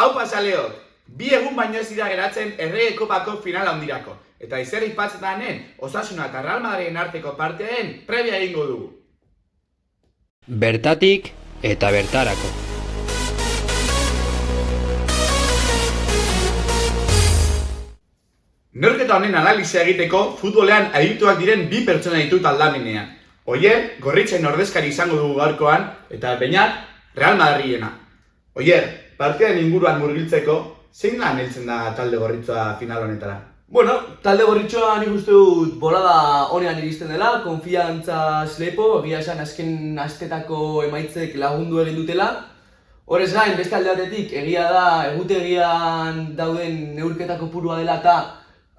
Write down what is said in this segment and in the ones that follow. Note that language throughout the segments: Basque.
Hau pasaleok, 2 egun baino ez dira geratzen Errege Kopako finala handirako. Eta izer ipatzetanen, Osasuna eta Real Madriden arteko partearen prebia egingo dugu. Bertatik eta bertarako. Neurketa honen analizia egiteko futbolean adituak diren 2 pertsona ditut aldamenean. Oier, Gorritzen ordezkari izango dugu gaurkoan, eta Beñat, Real Madridena. Oier, partiaren inguruan murgiltzeko, zein lan heltzen da talde Gorritzoa final honetara? Bueno, talde Gorritxoa nik uste dut bolada honean iristen dela, konfiantzaz lepo, egia esan azken astetako emaitzek lagundu egin dutela. Horrez gain, beste alde batetik, egia da, egutegian dauden neurketa kopurua dela eta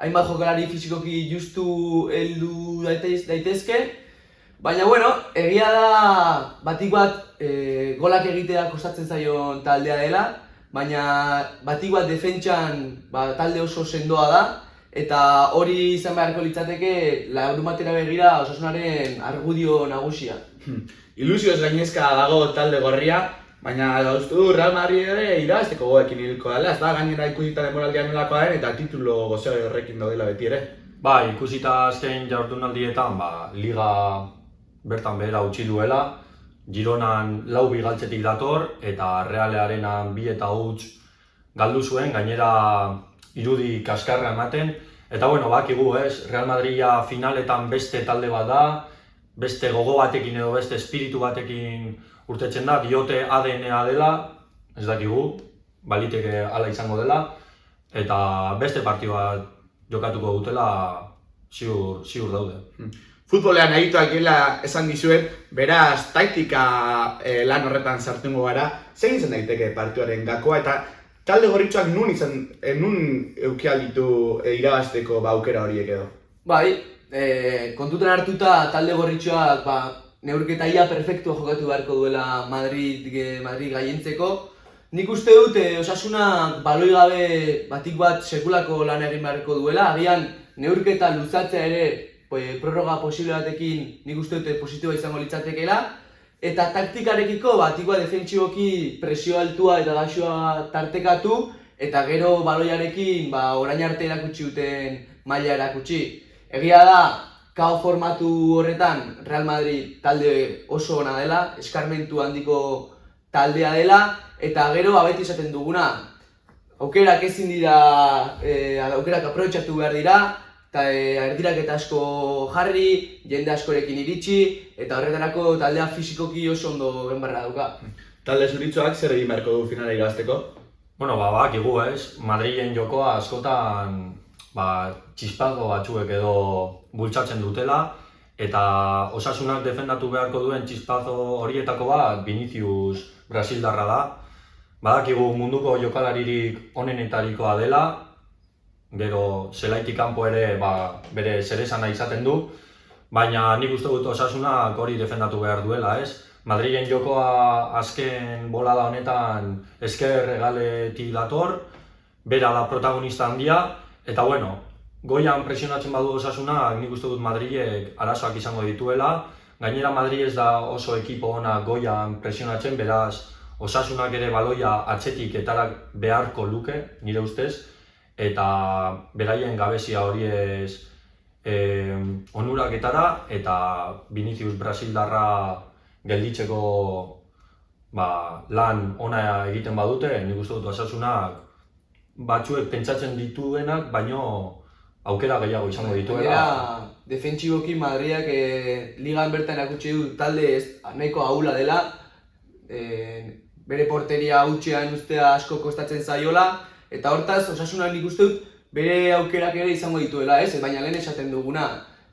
hainbat jokalari fisikoki justu heldu daitezke. Baina, bueno, egia da batik bat golak egitea kostatzen zaion taldea dela, baina batik bat defentsan talde oso sendoa da, eta hori izan beharko litzateke larunbatera begira Osasunaren argudio nagusia. Ilusioz gainezka dago talde gorria, baina uste du Real Madrid ere irabazteko goekin hilko dela, ez da gainera ikusita denboraldia nolakoa den eta titulo gozeo horrekin daudela beti ere. Bai, ikusita azken jardunaldietan, liga bertan behera utzi duela, Gironan 4 galtzetik dator eta Realearenan 2 eta huts galdu zuen, gainera irudi kaskarra ematen. Eta bueno, bakigu ez, Real Madrida finaletan beste talde bat da, beste gogo batekin edo beste espiritu batekin urtetzen da, diote ADN-a dela, ez dakigu, baliteke hala izango dela, eta beste partio bat jokatuko dutela ziur daude. Futbolean adituak gela esan dizuet, beraz taktika lan horretan sartungo gara, zein izan daiteke partioaren gakoa eta talde Gorritxoak nun eukial ditu irabazteko aukera horiek edo? Bai, kontutan hartuta talde Gorritxoak neurketa ia perfektua jokatu beharko duela Madrid gaientzeko. Nik uste dut Osasunak baloi gabe batik bat sekulako lan egin beharko duela, agian neurketa luzatzea ere prorroga posible batekin nik uste dute positiboa izango litzatekeela, eta taktikarekiko batik bat defentsiboki presio altua eta gaxoa tartekatu, eta gero baloiarekin orain arte erakutsi duten maila erakutsi. Egia da, KO formatu horretan Real Madrid talde oso ona dela, eskarmentu handiko taldea dela, eta gero beti esaten duguna, aukerak ezin dira, aukerak aprobetxatu behar dira, eta erdiraketa asko jarri, jende askorekin iritsi, eta horretarako taldea fisikoki oso ondo genbarra dauka. Talde Zuritxoak zer egin beharko du finala irabazteko? Bueno, bakigu ez, Madrilen jokoa askotan txispako batzuek edo bultzatzen dutela, eta Osasunak defendatu beharko duen txispazo horietako bat Vinicius brasildarra da. Badakigu munduko jokalaririk onenetarikoa dela, gero zelaitik kanpo ere bere zeresana izaten du, baina nik uste dut Osasunak hori defendatu behar duela, ez? Madrilen jokoa azken bolada honetan esker regaletik dator, bera da protagonista handia, eta bueno, goian presionatzen badu Osasunak nik uste dut Madrilek arazoak izango dituela, gainera Madrid ez da oso ekipo ona goian presionatzen, beraz Osasunak ere baloia atzetik etarak beharko luke, nire ustez, eta beraien gabezia horiez onuraketara eta Vinicius brasildarra gelditzeko lan ona egiten badute, nik uste dut Osasunak batzuek pentsatzen dituenak, baino aukera gehiago izango dituela. Defentsiboki Madridak ligan bertan erakutsi du talde nahiko ahula dela, bere porteria hutsean ustea asko kostatzen zaiola, eta hortaz, Osasunak nik uste dut bere aukerak ere izango dituela, ez? Baina lehen esaten duguna,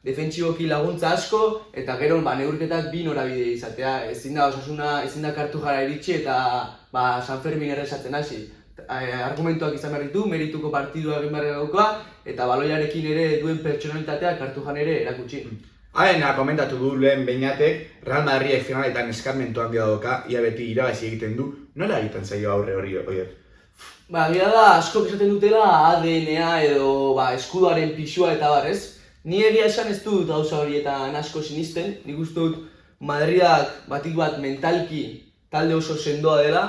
defentsiboki laguntza asko, eta gero neurketak 2 norabide izatea. Ezin da Osasuna, ezin da Kartujara iritsi eta San Fermin errezatzen hasi. Argumentuak izan behar ditu, merituko partidua egin behar dauka, eta baloiarekin ere duen pertsonalitatea Kartujan ere erakutsi. Haena komentatu du lehen Beñatek, Real Madridek finaletan eskarmentu handia dauka, ia beti irabazi egiten du, nola egiten zaio aurre hori Oier? Gira da, askok esaten dutela ADN-a edo eskudoaren pisua eta ez? Ni egia esan ez dut gauza horietan asko sinisten, nik uste dut Madridak batik bat mentalki talde oso sendoa dela,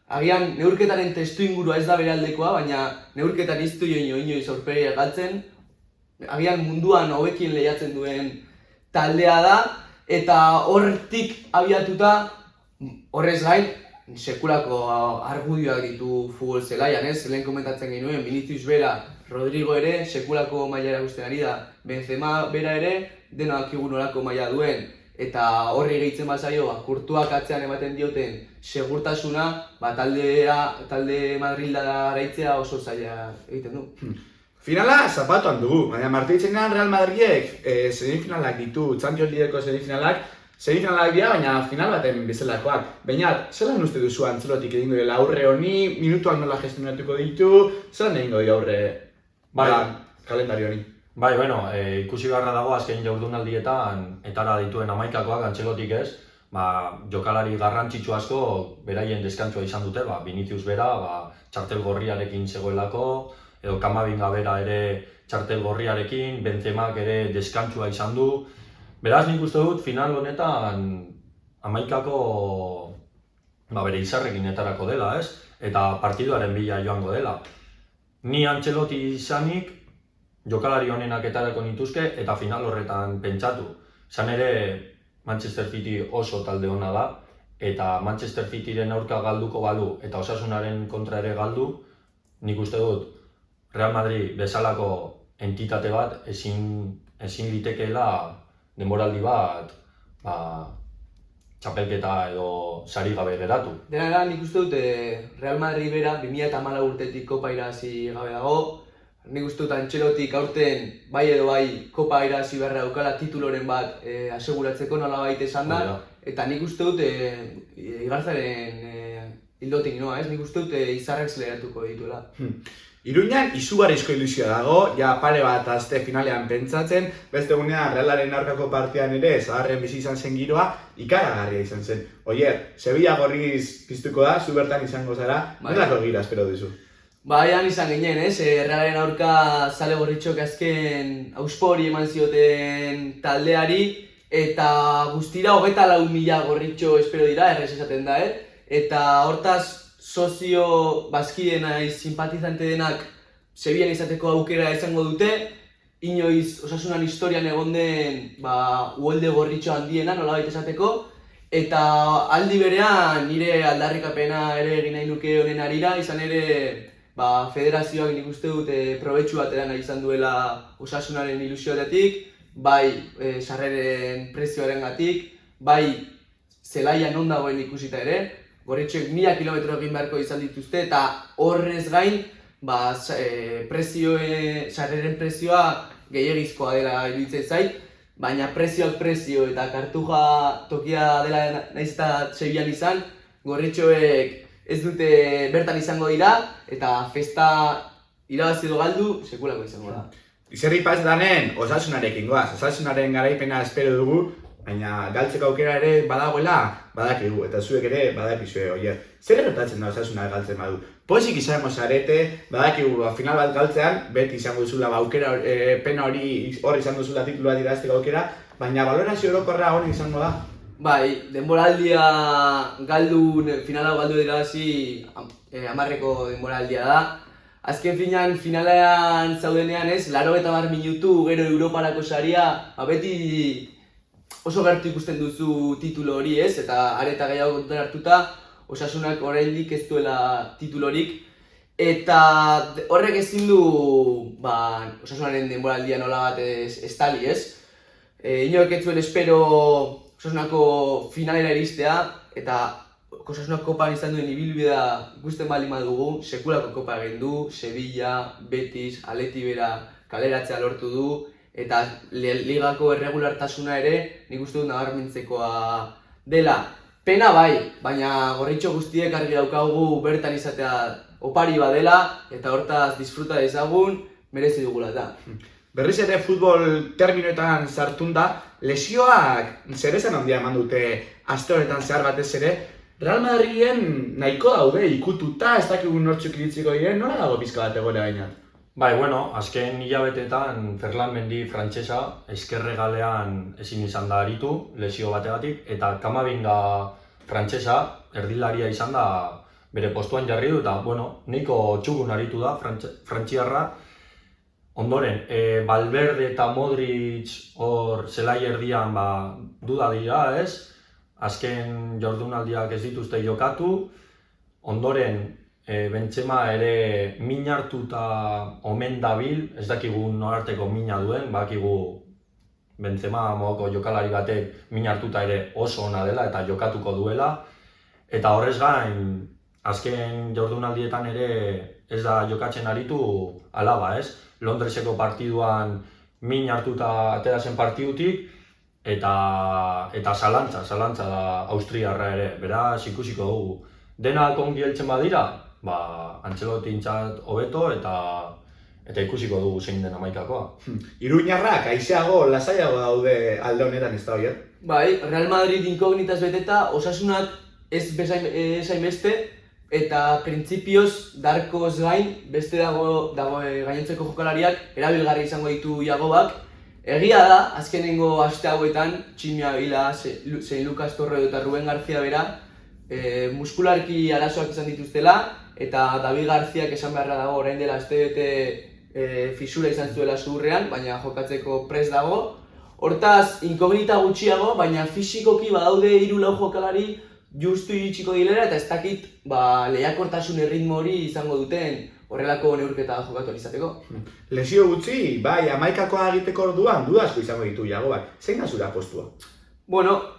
agian neurketaren testu ingurua ez da bere aldekoa, baina neurketan iztu inoiz aurpegia galtzen, agian munduan hobekien lehiatzen duen taldea da, eta hortik abiatuta, horrez gain, sekulako argudioak ditu futbol zelaian, ez? Lehen komentatzen genuen, Vinicius bera, Rodrigo ere, sekulako maila erakusten ari da. Benzema bera ere, dena dakigu nolako maila duen. Eta horri gehitzen bazaio, Courtoisek atzean ematen dioten segurtasuna, talde Madrilda araitzea oso zaila egiten du. Finala zapatuan dugu, baina martitzenean Real Madridek semifinalak ditu, Champions Leagueko semifinalak dira, baina final baten bezalakoak. Bainat, zelan uste duzu Antzelotik egingo dela aurre honi, minutuak nola gestionatuko ditu, zelan egingo di aurre kalendario honi? Bai, bueno, ikusi beharra dago azken jardunaldietan etara dituen hamaikakoak Antzelotik ez, jokalari garrantzitsu asko beraien deskantzua izan dute, Vinicius bera, txartel gorriarekin zegoelako, edo Kamavinga bera ere txartel gorriarekin, Benzemak ere deskantzua izan du. Beraz, nik uste dut final honetan hamaikako bere izarrekin etarako dela, ez? Eta partiduaren bila joango dela. Ni Antzeloti izanik, jokalari honenak etarako nituzke eta final horretan pentsatu. Izan ere, Manchester City oso talde ona da, eta Manchester Cityren aurka galduko balu eta Osasunaren kontra ere galdu, nik uste dut Real Madrid bezalako entitate bat ezin litekeela denboraldi bat txapelketa edo sari gabe geratu. Dena da, nik uste dut Real Madrid bera 2014 urtetik kopa irabazi gabe dago. Nik uste dut Antzelotik aurten bai edo bai kopa irabazi beharra daukala tituloren bat aseguratzeko nolabait esan da. Eta nik uste dut Igarzaren hildotik noa, ez? Nik uste dut izarrak zeleratuko dituela. Iruñan izugarrizko ilusioa dago, ja pare bat aste finalean pentsatzen, beste egunean Realaren aurkako partidan ere, zaharren bizi izan zen giroa, ikaragarria izan zen. Oier, Sevilla gorriz piztuko da, zu bertan izango zara, nolako gira espero duzu? Baian izan ginen, ez? Realaren aurka zale gorritxok azken auspori eman zioten taldeari, eta guztira 24.000 gorritxo espero dira, errez esaten da, Eta hortaz, sozio bazkide naiz simpatizante denak Sevillan izateko aukera izango dute, inoiz Osasunan historian egon den uholde gorritxo handiena nolabait esateko, eta aldi berean nire aldarrikapena ere egin nahi nuke honen harira, izan ere federazioak nik uste dut probetxu batera nahi izan duela Osasunaren ilusioatik, bai sarreren prezioarengatik, bai zelaian non dagoen ikusita ere, gorritxoek 1000 kilometro egin beharko izan dituzte eta horrez gain sarreren prezioa gehiagizkoa dela iruditzen zait, baina prezioak prezio eta kartuja tokia dela nahiz eta Sevillan izan, gorritxoek ez dute bertan izango dira eta festa irabazi edo galdu sekulako izango da. Izerri pas danen Osasunarekin goaz, Osasunaren garaipena espero dugu, baina galtzeko aukera ere badagoela, badakigu, eta zuek ere badakizue, oier. Zer gertatzen da Osasuna galtzen badu? Pozik izango zarete, badakigu final bat galtzean, beti izango duzula aukera, pena hori izango duzula titulua dirazteko aukera, baina balorazio orokorra hori izango da. Bai, denboraldia finala galdu dirazi 10ko denboraldia da. Azken finalean zaudenean ez, 80 minutu gero Europarako saria, beti oso gertu ikusten duzu titulo hori ez, eta areta gehiago kontutan hartuta, Osasunak oraindik ez duela titulorik, eta horrek ezin du Osasunaren denboraldia nola bat estali ez. Inork ez zuen espero Osasunako finalera iristea, eta Osasunak kopan izan duen ibilbidea ikusten baldin badugu, sekulako kopa egin du, Sevilla, Betis, Atleti bera kaleratzea lortu du, eta ligako erregulartasuna ere nik uste dut nabarmentzekoa dela. Pena bai, baina gorritxo guztiek argi daukagu bertan izatea opari badela, eta hortaz disfruta dezagun, merezi dugula eta. Berriz ere futbol terminoetan sartunda, lesioak zeresan handia eman dute aste honetan zehar batez ere, Real Madriden nahiko daude ikututa, ez dakigun nortzuk iritziko diren, nola dago pizka bat egoera baina? Bai, bueno, azken hilabetetan Ferland Mendy frantsesa ezkerre galean ezin izan da aritu, lesio bategatik, eta Kamavinga frantsesa erdilaria izan da bere postuan jarri du, eta, bueno, nahiko txukun aritu da, frantziarra. Ondoren, Valverde eta Modric hor zelai erdian duda dira, ez? Azken jardunaldiak ez dituzte jokatu. Ondoren, Benzema ere min hartu eta omen dabil, ez dakigu norarteko mina duen, bakigu Benzema modoko jokalari batek min hartuta ere oso ona dela eta jokatuko duela. Eta horrez gain, azken jardunaldietan ere ez da jokatzen aritu Alaba, ez? Londreseko partiduan min hartuta atera zen partidutik, eta zalantza da Austriarra ere, beraz ikusiko dugu. Denak ongi heltzen badira, Antzelotintzat hobeto eta ikusiko dugu zein den hamaikakoa. Iruñarrak aiseago, lasaiago daude alde honetan, ez da, oier? Bai, Real Madrid inkognitaz beteta, Osasunak ez hainbeste, eta printzipioz Darkoz gain, beste dago gainontzeko jokalariak erabilgarri izango ditu Jagobak. Egia da, azkenengo aste hauetan, Tximi Abila, zein Lucas Torredo eta Ruben García bera, muskularki arazoak izan dituztela, eta David Garziak esan beharra dago orain dela astebete fisura izan zuela zuhurrean, baina jokatzeko prest dago. Hortaz, inkognita gutxiago, baina fisikoki badaude 3-4 jokalari justu iritsiko dilera, eta ez dakit lehiakortasun erritmo hori izango duten horrelako neurketa jokatu izateko. Lesio gutxi, bai, hamaikakoa egiteko orduan duda asko izango ditu Jagobak. Zein da zure apostua? Bueno,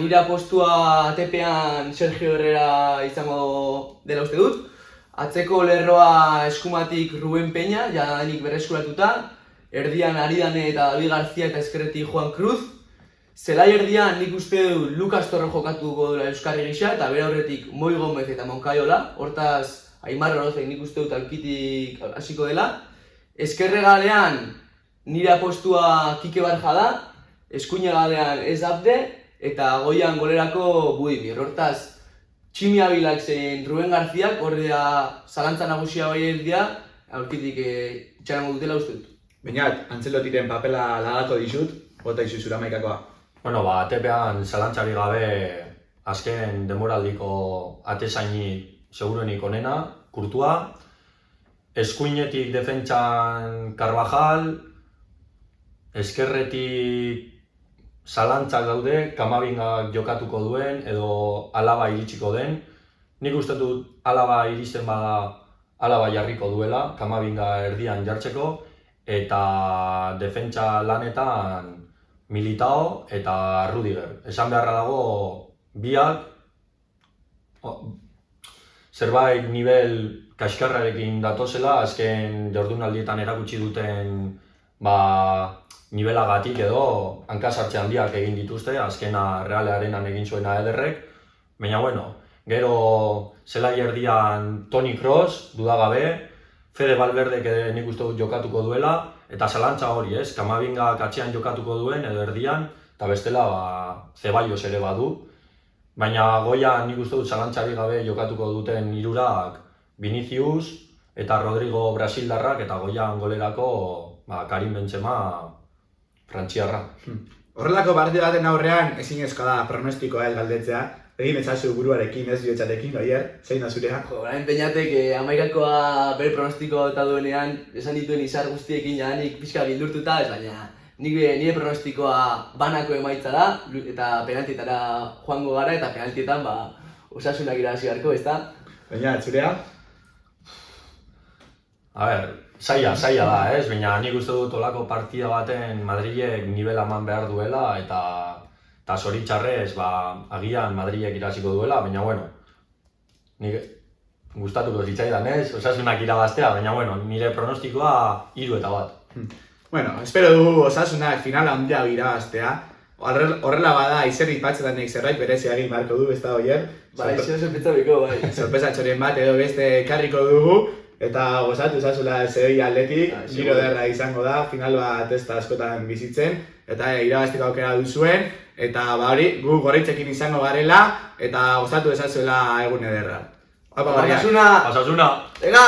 nire apostua ATP-an Sergio Herrera izango dela uste dut. Atzeko lerroa eskumatik Ruben Peña, jadanik berreskuratuta. Erdian Aridane eta David García eta ezkerretik Juan Cruz. Zelai erdian nik uste du Lucas Torre jokatuko dela Euskarri gisa, eta bere aurretik Moi Gomez eta Moncayola. Hortaz, Aimar Orozek nik uste dut alkitik hasiko dela. Ezkerre galean nire apostua Kike Barja da. Eskuina galean ez Abde, eta goian golerako Budimir. Hortaz, Tximi Abilak zein Ruben Garziak, horrea zalantza nagusia bai dira, aurkitik itxarango dutela uste dut. Baina, Antzelotiren papela lagako dizut, bota izu zure hamaikakoa. Bueno, ATP-an zalantzari gabe azken denboraldiko atezaini seguruenik onena, Kurtua. Eskuinetik defentsan Carvajal, ezkerretik zalantzak daude, Kamabingak jokatuko duen edo Alaba iritsiko den. Nik uste dut Alaba iristen bada Alaba jarriko duela, Kamabinga erdian jartzeko, eta defentsa lanetan Militao eta Rudiger. Esan beharra dago biak zerbait nivel kaskarrarekin datozela, azken jardunaldietan erakutsi duten nivelagatik edo hankasartze handiak egin dituzte, azkena Real Arenan egin zuena Ederrek. Baina bueno, gero zelai erdian Toni Kroos, dudagabe, Fede Valverdek nik uste dut jokatuko duela, eta zalantza hori, ez? Kamabingak atzean jokatuko duen edo erdian, eta bestela Ceballos ere badu. Baina goian nik uste dut zalantzari gabe jokatuko duten hirurak Vinicius eta Rodrigo Brasildarrak, eta goian golerako Karim Benzema frantziarra. Horrelako partida baten aurrean ezinezkoa da pronostikoa galdetzea. Egin ezazu buruarekin, ez bihotzarekin, oier? Zein da zurea? Orain Peñatek hamaikakoa bere pronostikoa eta duenean esan dituen izar guztiekin jadanik pixka bildurtuta, ez baina nire pronostikoa banako emaitza da, eta penaltietara joango gara, eta penaltietan Osasunak irabazi beharko, ezta? Baina, zurea? A ber, zaila da, ez? Baina nik uste dut olako partida baten Madrilek nivela eman behar duela, eta zoritxarrez, agian Madrilek irabaziko duela, baina bueno, nik gustatuko zitzaidan, ez? Osasunak irabaztea, baina bueno, nire pronostikoa 3-1. Bueno, espero dugu Osasunak final handia irabaztea. Horrela bada, izerri patzetanek zerbait berezia egin beharko du, ez da, oier? Bai, sorpresa bai. Sorpresatxoren bat edo beste ekarriko dugu, eta gozatu Osasuna Sevilla aldetik, giro derra izango da, final bat ez da askotan bizitzen, eta irabazteko aukera duzuen, eta hori, gu gorritzekin izango garela, eta gozatu ezazuela egun ederra. Osasuna! Osasuna! Ega!